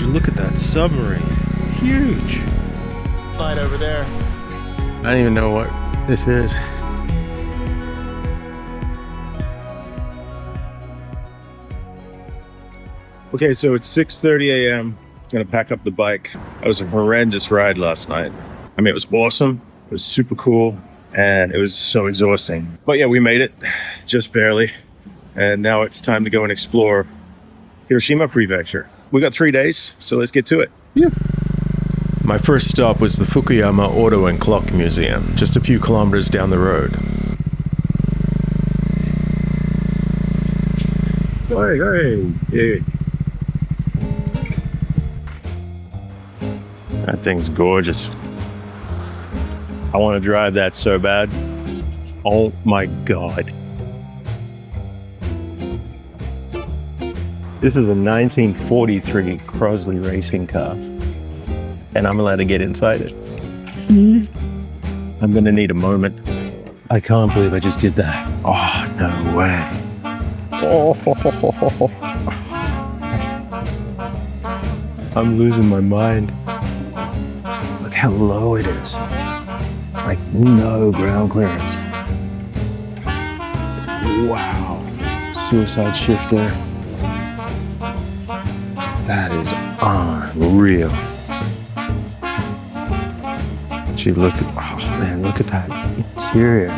look at that submarine. Huge. Light over there. I don't even know what this is. Okay, so it's 6:30 a.m. Gonna pack up the bike. It was a horrendous ride last night. I mean, it was awesome. It was super cool. And it was so exhausting. But yeah, we made it. Just barely. And now it's time to go and explore Hiroshima Prefecture. We got 3 days, so let's get to it. Yeah. My first stop was the Fukuyama Auto and Clock Museum, just a few kilometers down the road. Hey. That thing's gorgeous. I want to drive that so bad. Oh my God. This is a 1943 Crosley racing car. And I'm allowed to get inside it. I'm gonna need a moment. I can't believe I just did that. Oh, no way. Oh. I'm losing my mind. Look how low it is. Like no ground clearance. Wow. Suicide shifter. That is unreal. Gee, look at, oh man, look at that interior.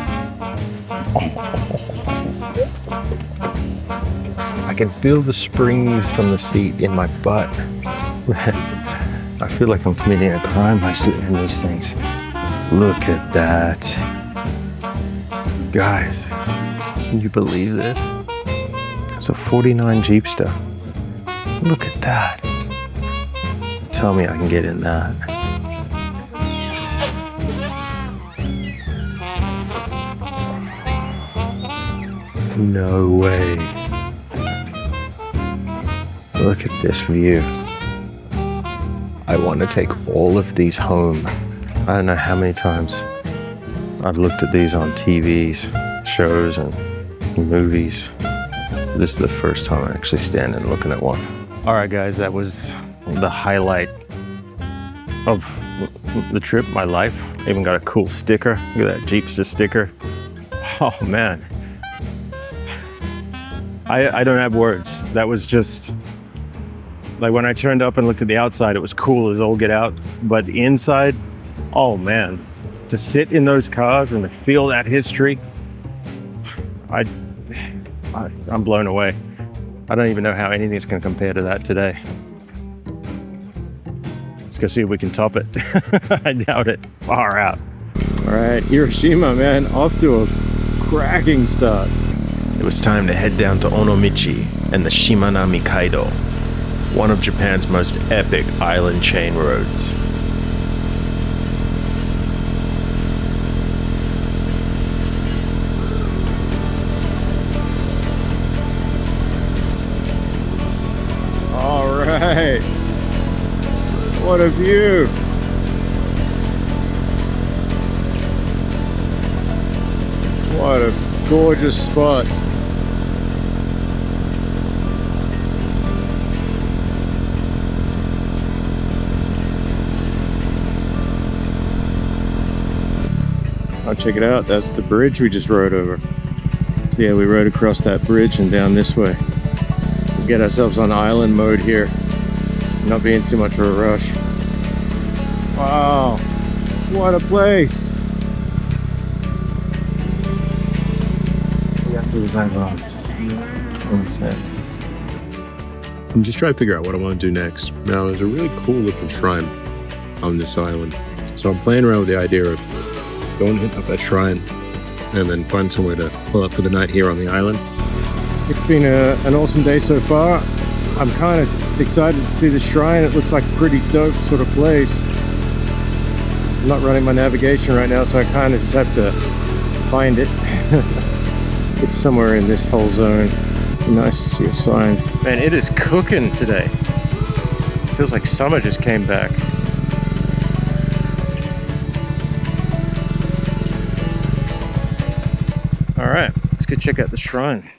I can feel the springs from the seat in my butt. I feel like I'm committing a crime by sitting in these things. Look at that. Guys, can you believe this? It's a 49 Jeepster. Look at that. Tell me I can get in that. No way. Look at this view. I want to take all of these home. I don't know how many times I've looked at these on TVs, shows, and movies. This is the first time I'm actually standing looking at one. All right, guys, that was the highlight of the trip, my life. I even got a cool sticker. Look at that Jeepster sticker. Oh, man. I don't have words. That was just, like when I turned up and looked at the outside, it was cool as all get out. But the inside, oh man, to sit in those cars and to feel that history, I'm blown away. I don't even know how anything's going to compare to that today. Let's go see if we can top it. I doubt it. Far out. All right, Hiroshima, man, off to a cracking start. It was time to head down to Onomichi and the Shimane Kaido, one of Japan's most epic island chain roads. All right, what a view. What a gorgeous spot. Oh, check it out. That's the bridge we just rode over. So yeah, we rode across that bridge and down this way. We'll get ourselves on island mode here. Not being too much of a rush. Wow, what a place. I'm just trying to figure out what I want to do next. Now, there's a really cool looking shrine on this island. So I'm playing around with the idea of going and hit up that shrine and then find somewhere to pull up for the night here on the island. It's been an awesome day so far. I'm kind of excited to see the shrine. It looks like a pretty dope sort of place. I'm not running my navigation right now, so I kind of just have to find it. It's somewhere in this whole zone. Nice to see a sign. Man, it is cooking today. Feels like summer just came back. All right, let's go check out the shrine.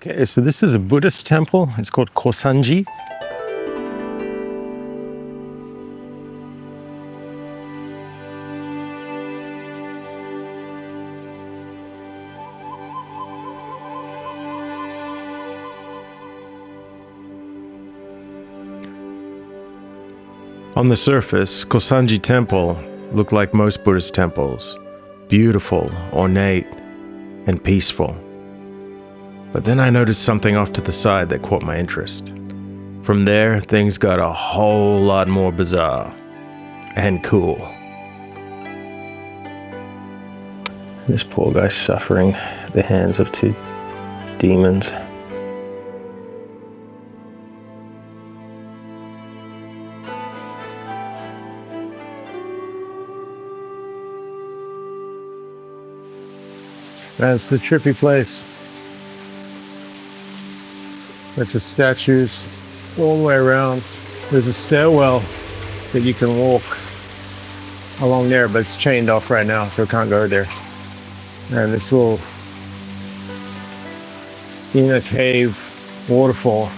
Okay, so this is a Buddhist temple. It's called Kosanji. On the surface, Kosanji Temple looked like most Buddhist temples, beautiful, ornate, and peaceful. But then I noticed something off to the side that caught my interest. From there, things got a whole lot more bizarre and cool. This poor guy's suffering at the hands of two demons. That's the trippy place. Bunch of statues all the way around. There's a stairwell that you can walk along there, but it's chained off right now, so I can't go there. And this little inner cave waterfall.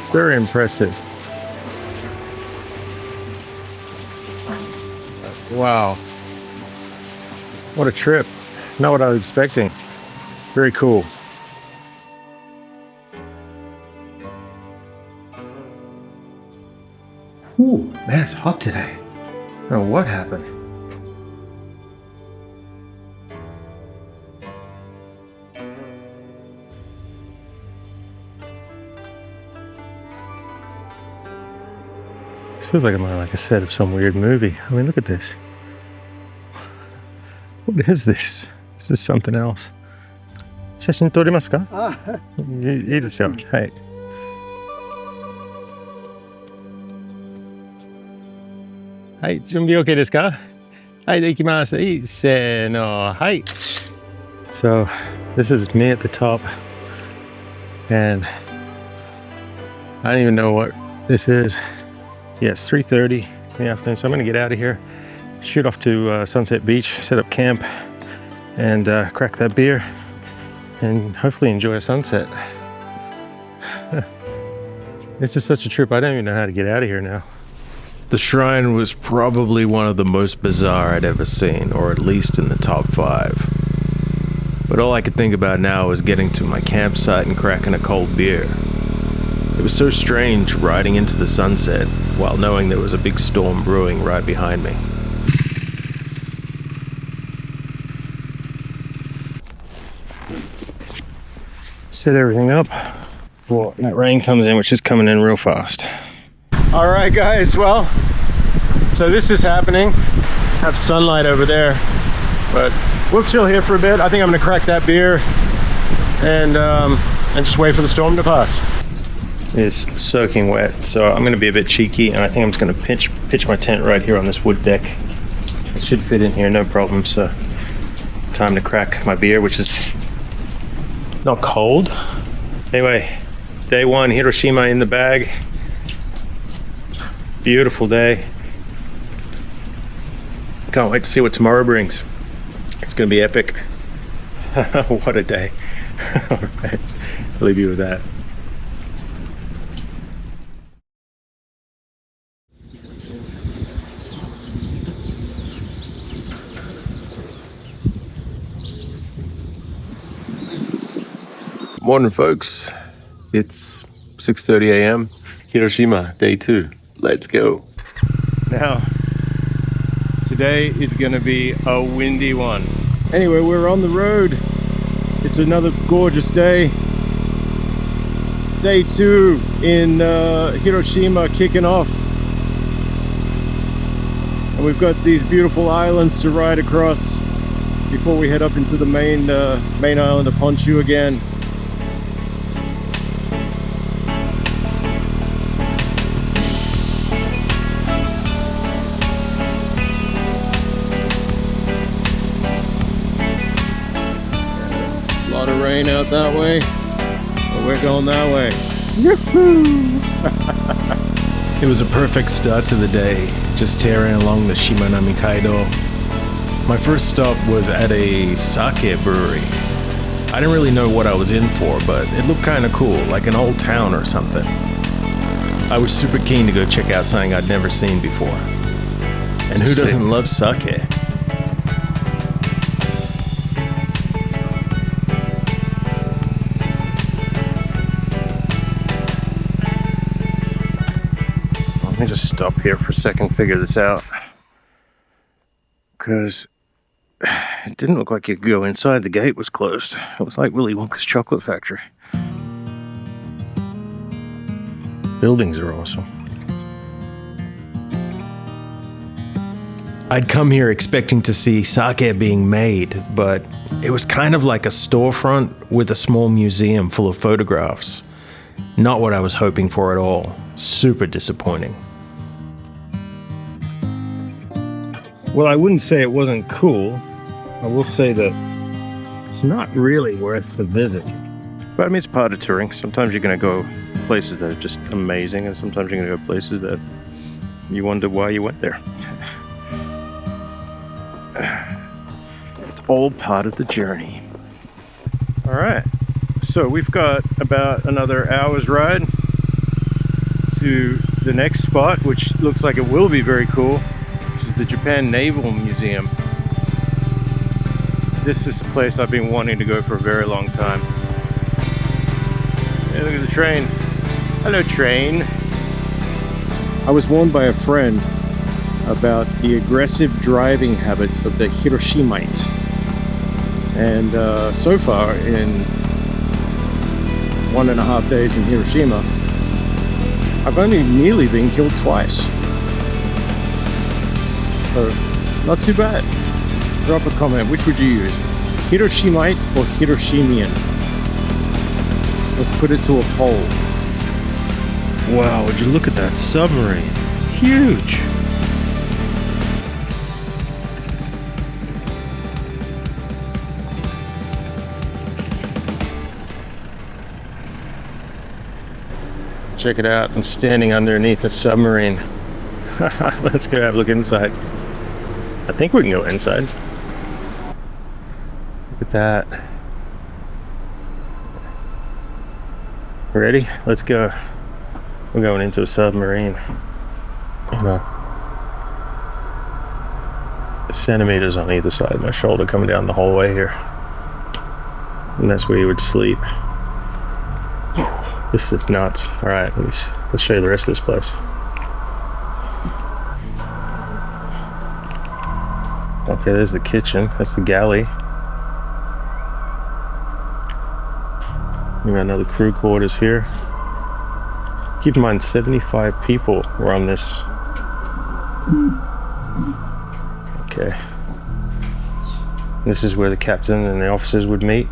It's very impressive. Wow. What a trip. Not what I was expecting. Very cool. Ooh, man, it's hot today. I don't know what happened. This feels like I'm on like a set of some weird movie. I mean, look at this. What is this? This is something else. 写真撮りますか？いいですよ。はい。はい、準備 OK ですか？はい、で行きます。いい、せーの、はい。So, this is me at the top, and I don't even know what this is. Yeah, it's 3:30 in the afternoon, so I'm going to get out of here, shoot off to Sunset Beach, set up camp, and crack that beer, and hopefully enjoy a sunset. This is such a trip, I don't even know how to get out of here now. The shrine was probably one of the most bizarre I'd ever seen, or at least in the top 5. But all I could think about now was getting to my campsite and cracking a cold beer. It was so strange riding into the sunset while knowing there was a big storm brewing right behind me. Set everything up before that rain comes in, which is coming in real fast. All right, guys, well, so this is happening. Have sunlight over there, but we'll chill here for a bit. I think I'm gonna crack that beer and just wait for the storm to pass. It's soaking wet, so I'm gonna be a bit cheeky, and I think I'm just gonna pitch my tent right here on this wood deck. It should fit in here, no problem. So time to crack my beer, which is not cold. Anyway, day 1, Hiroshima in the bag. Beautiful day. Can't wait to see what tomorrow brings. It's gonna be epic. What a day. All right, I'll leave you with that. Morning, folks. It's 6:30 a.m. Hiroshima, day 2. Let's go. Now, today is gonna be a windy one. Anyway, we're on the road. It's another gorgeous day. Day 2 in Hiroshima kicking off. And we've got these beautiful islands to ride across before we head up into the main island of Honshu again. A lot of rain out that way, but we're going that way. Yoo-hoo! It was a perfect start to the day, just tearing along the Shimane Kaido. My first stop was at a sake brewery. I didn't really know what I was in for, but it looked kind of cool, like an old town or something. I was super keen to go check out something I'd never seen before. And who doesn't love sake? just stop here for a second, figure this out. Because it didn't look like you could go inside. The gate was closed. It was like Willy Wonka's chocolate factory. Buildings are awesome. I'd come here expecting to see sake being made, but it was kind of like a storefront with a small museum full of photographs. Not what I was hoping for at all. Super disappointing. Well, I wouldn't say it wasn't cool. I will say that it's not really worth the visit. But I mean, it's part of touring. Sometimes you're going to go places that are just amazing, and sometimes you're going to go places that you wonder why you went there. It's all part of the journey. All right, so we've got about another hour's ride to the next spot, which looks like it will be very cool, which is the Japan Naval Museum. This is a place I've been wanting to go for a very long time. Hey, look at the train. Hello, train. I was warned by a friend about the aggressive driving habits of the Hiroshimite. And so far, in 1.5 days in Hiroshima, I've only nearly been killed twice. So, not too bad. Drop a comment. Which would you use? Hiroshimite or Hiroshimian? Let's put it to a poll. Wow, would you look at that submarine? Huge! Check it out, I'm standing underneath a submarine. Let's go have a look inside. I think we can go inside. Look at that. Ready? Let's go. We're going into a submarine. Centimeters on either side of my shoulder coming down the whole way here. And that's where you would sleep. This is nuts. Alright, let's show you the rest of this place. Okay, there's the kitchen. That's the galley. We got another crew quarters here. Keep in mind, 75 people were on this. Okay. This is where the captain and the officers would meet.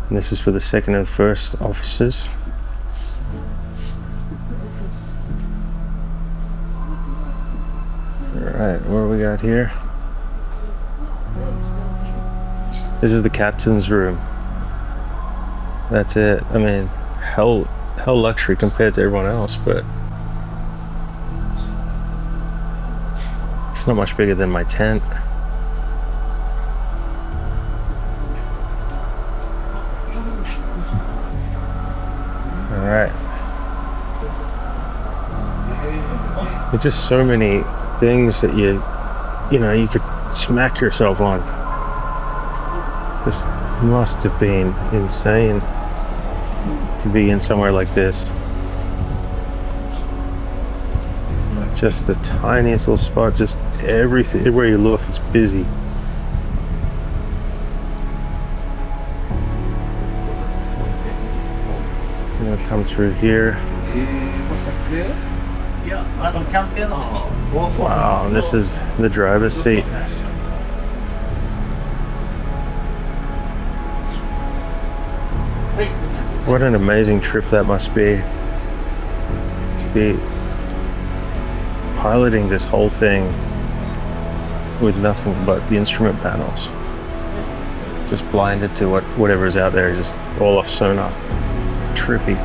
And this is for the second and first officers. Alright, what do we got here? This is the captain's room. That's it. I mean, hell luxury compared to everyone else, but it's not much bigger than my tent. Alright. There's just so many things that you could smack yourself on. This must have been insane to be in somewhere like this. Just the tiniest little spot, just everywhere you look, it's busy. I'm gonna come through here. Wow, and this is the driver's seat. What an amazing trip that must be, to be piloting this whole thing with nothing but the instrument panels, just blinded to whatever's out there, just all off sonar. Trippy.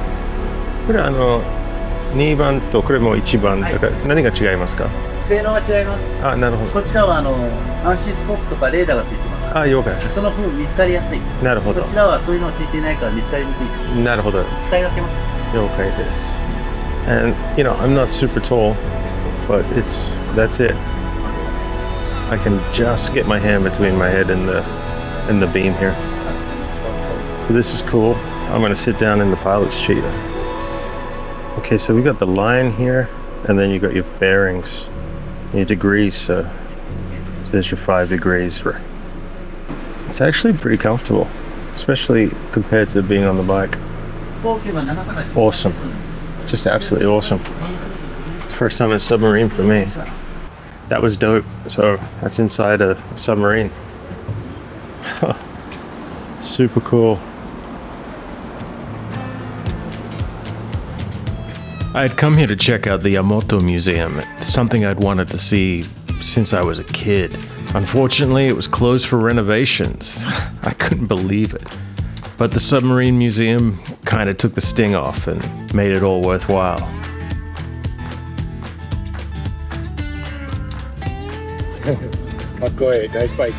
これ2番とこれも1番だから何が違いますか？性能が違います。あ、なるほど。こちらは暗視スコープとかレーダーがついてます。あ、了解です。その分見つかりやすい。なるほど。こちらはそういうのがついていないから見つかりにくいです。なるほど。使い分けます。了解です。And I'm not super tall, but that's it. I can just get my hand between my head and the beam here. So So this is cool. I'm gonna sit down in the pilot's chair. Okay, so we got the line here, and then you got your bearings, your degrees. So there's your 5 degrees. It's actually pretty comfortable, especially compared to being on the bike. Awesome. Just absolutely awesome. First time in a submarine for me. That was dope. So that's inside a submarine. Super cool. I had come here to check out the Yamato Museum. It's something I'd wanted to see since I was a kid. Unfortunately, it was closed for renovations. I couldn't believe it. But the submarine museum kind of took the sting off and made it all worthwhile. Nice bike.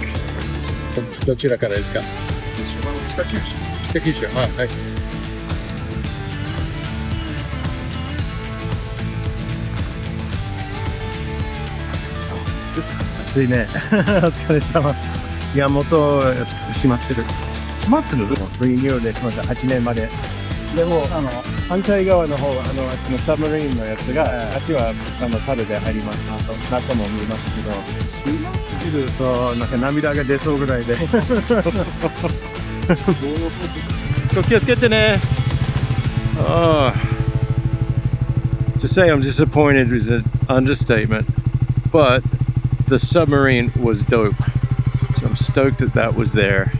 どちらからですか？北九州。北九州。あ、ナイス。暑いね。お疲れ様。山本閉まってる。閉まってる？リニューアルで閉まった8年まで。でも反対側の方あっちのサブマリンのやつが、あっちはタダで入ります。中も見ますけど。閉まってる。そうなんか涙が出そうぐらいで。気をつけてね。To say I'm disappointed is an understatement, but the submarine was dope. So I'm stoked that that was there.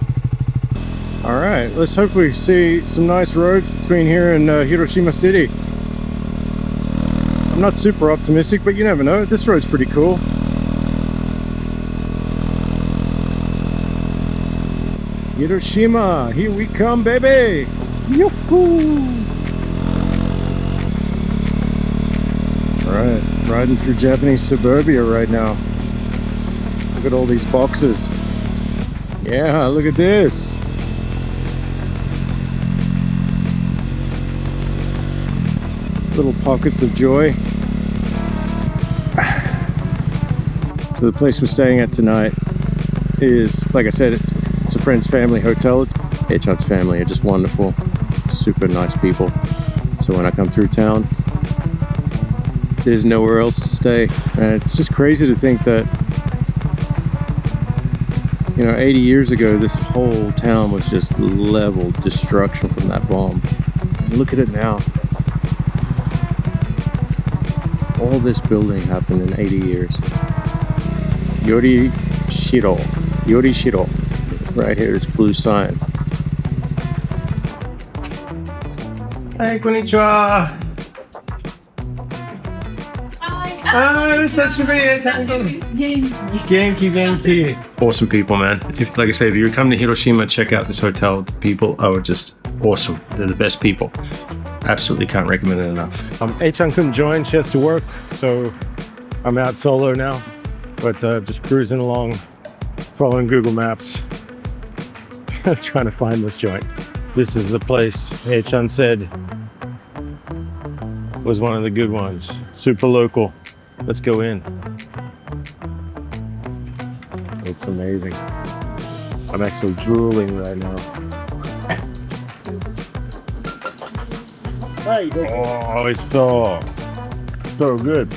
All right, let's hopefully see some nice roads between here and Hiroshima City. I'm not super optimistic, but you never know. This road's pretty cool. Hiroshima, here we come, baby! Yoo-hoo! All right, riding through Japanese suburbia right now. Look at all these boxes. Yeah, look at this. Little pockets of joy. So the place we're staying at tonight is, like I said, it's a friend's family hotel. It's Hei-chan's family are just wonderful, super nice people. So when I come through town, there's nowhere else to stay. And it's just crazy to think that, 80 years ago, this whole town was just level destruction from that bomb. And look at it now. All this building happened in 80 years. Yorishiro. Right here, this blue sign. Hey, konnichiwa. Genki. Awesome people, man. Like I say, if you come to Hiroshima, check out this hotel. The people are just awesome. They're the best people. Absolutely can't recommend it enough. Hei-chan couldn't join. She has to work, so I'm out solo now. But just cruising along, following Google Maps, trying to find this joint. This is the place Hei-chan said was one of the good ones. Super local. Let's go in. It's amazing. I'm actually drooling right now. Oh, it's so good.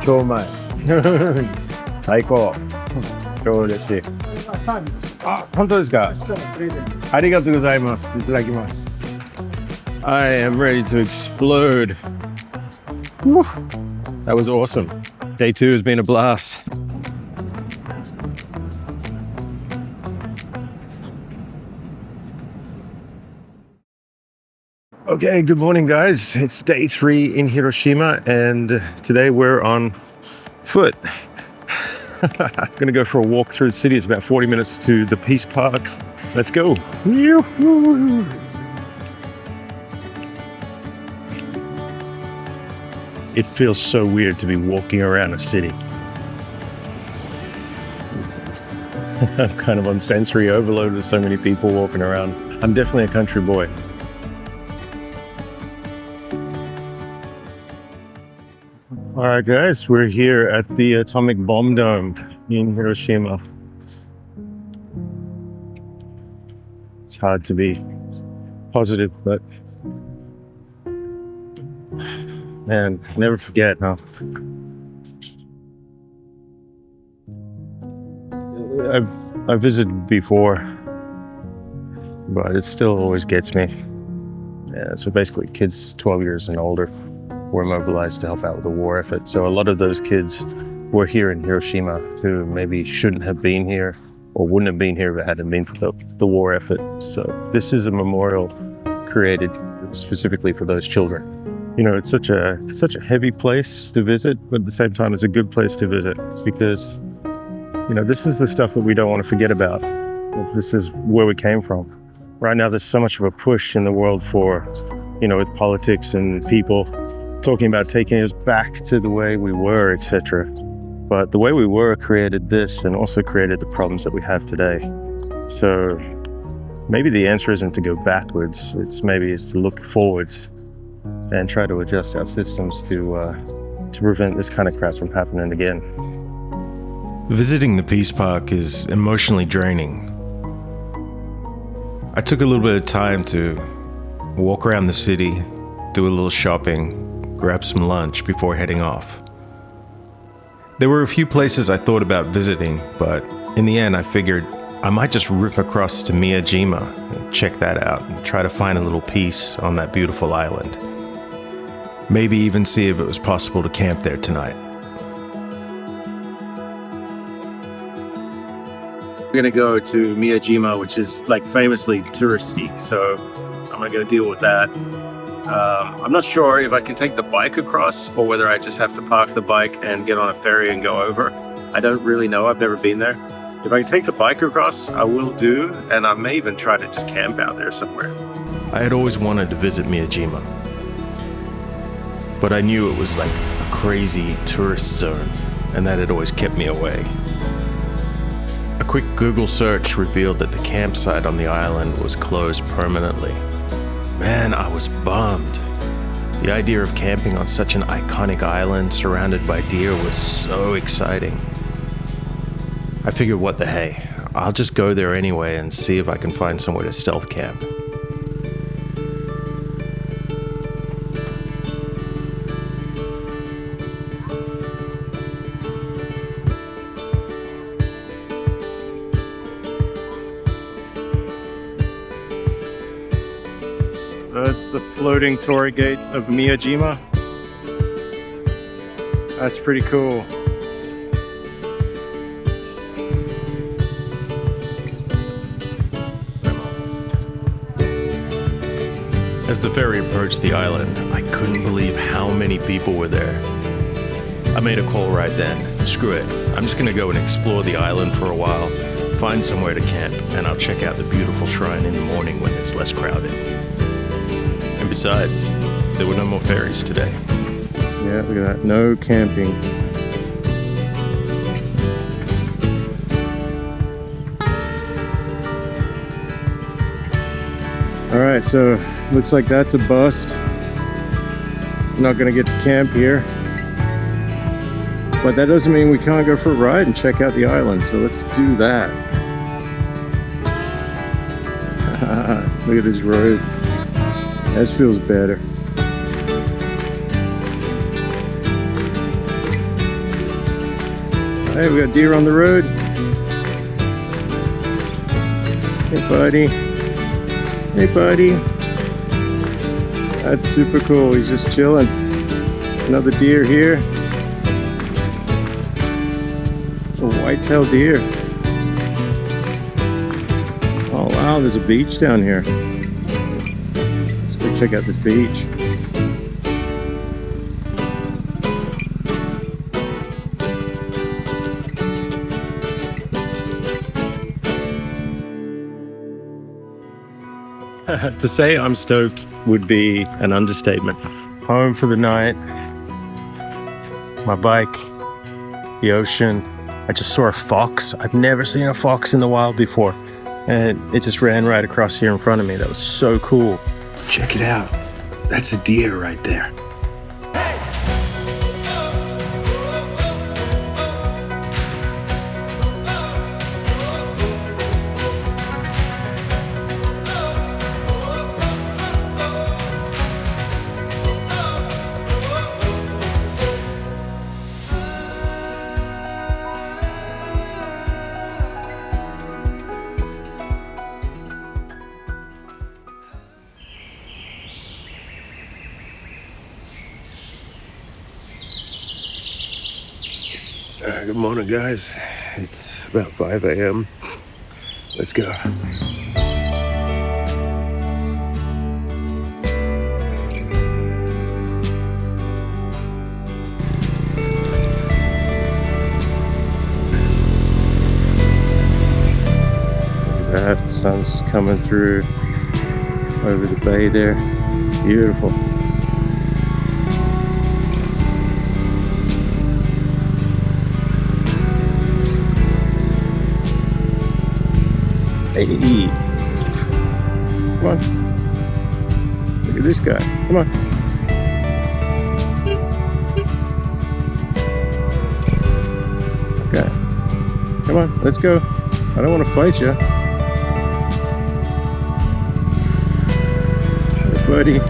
超うまい。最高。超嬉しい。あ、本当ですか。ありがとうございます。いただきます。I am ready to explode. Woo. That was awesome. Day 2 has been a blast. Okay, good morning, guys. It's day 3 in Hiroshima, and today we're on foot. I'm gonna go for a walk through the city. It's about 40 minutes to the Peace Park. Let's go. Yoo-hoo. It feels so weird to be walking around a city. I'm kind of on sensory overload with so many people walking around. I'm definitely a country boy. All right, guys, we're here at the atomic bomb dome in Hiroshima. It's hard to be positive, but man, never forget, huh? I've visited before, but it still always gets me. Yeah, so basically kids 12 years and older were mobilized to help out with the war effort. So a lot of those kids were here in Hiroshima who maybe shouldn't have been here or wouldn't have been here if it hadn't been for the war effort. So this is a memorial created specifically for those children. You know, it's such a heavy place to visit, but at the same time, it's a good place to visit because, you know, this is the stuff that we don't want to forget about. This is where we came from. Right now, there's so much of a push in the world for, you know, with politics and people talking about taking us back to the way we were, etc. But the way we were created this and also created the problems that we have today. So maybe the answer isn't to go backwards. It's to look forwards and try to adjust our systems to prevent this kind of crap from happening again. Visiting the Peace Park is emotionally draining. I took a little bit of time to walk around the city, do a little shopping, grab some lunch before heading off. There were a few places I thought about visiting, but in the end I figured I might just rip across to Miyajima and check that out and try to find a little peace on that beautiful island. Maybe even see if it was possible to camp there tonight. We're gonna go to Miyajima, which is like famously touristy, so I'm gonna go deal with that. I'm not sure if I can take the bike across or whether I just have to park the bike and get on a ferry and go over. I don't really know, I've never been there. If I can take the bike across, I will do, and I may even try to just camp out there somewhere. I had always wanted to visit Miyajima, but I knew it was like a crazy tourist zone, and that had always kept me away. A quick Google search revealed that the campsite on the island was closed permanently. Man, I was bummed. The idea of camping on such an iconic island surrounded by deer was so exciting. I figured, what the hey, I'll just go there anyway and see if I can find somewhere to stealth camp. That's the floating torii gates of Miyajima. That's pretty cool. As the ferry approached the island, I couldn't believe how many people were there. I made a call right then. Screw it, I'm just gonna go and explore the island for a while, find somewhere to camp, and I'll check out the beautiful shrine in the morning when it's less crowded. And besides, there were no more ferries today. Yeah, look at that, no camping. All right, so looks like that's a bust. I'm not gonna get to camp here. But that doesn't mean we can't go for a ride and check out the island, so let's do that. Look at this road. This feels better. Hey, we got deer on the road. Hey, buddy. Hey, buddy. That's super cool. He's just chilling. Another deer here. A white-tailed deer. Oh, wow, there's a beach down here. Let's go check out this beach. To say I'm stoked would be an understatement. Home for the night, my bike, the ocean. I just saw a fox. I've never seen a fox in the wild before. And it just ran right across here in front of me. That was so cool. Check it out. That's a deer right there. Good morning, guys. It's about 5 a.m. Let's go. That sun's just coming through over the bay there. Beautiful. Hey, come on. Look at this guy. Come on. Okay. Come on, let's go. I don't want to fight you. Hey, buddy.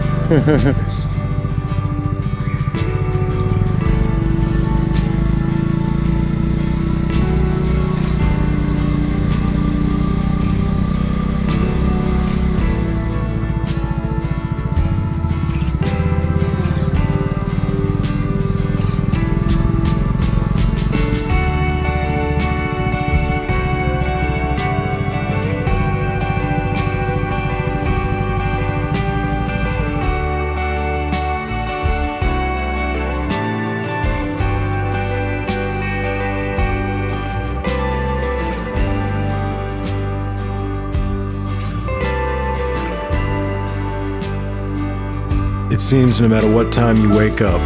It seems no matter what time you wake up,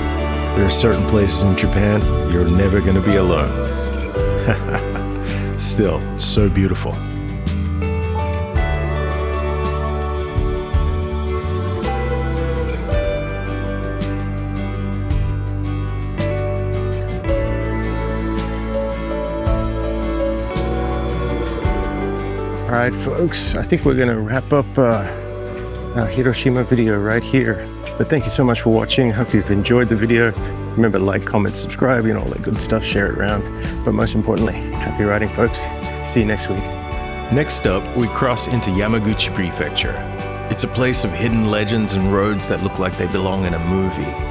there are certain places in Japan you're never going to be alone. Still, so beautiful. All right, folks, I think we're gonna wrap up our Hiroshima video right here. But thank you so much for watching. Hope you've enjoyed the video. Remember to like, comment, subscribe, all that good stuff, share it around. But most importantly, happy riding, folks. See you next week. Next up, we cross into Yamaguchi Prefecture. It's a place of hidden legends and roads that look like they belong in a movie.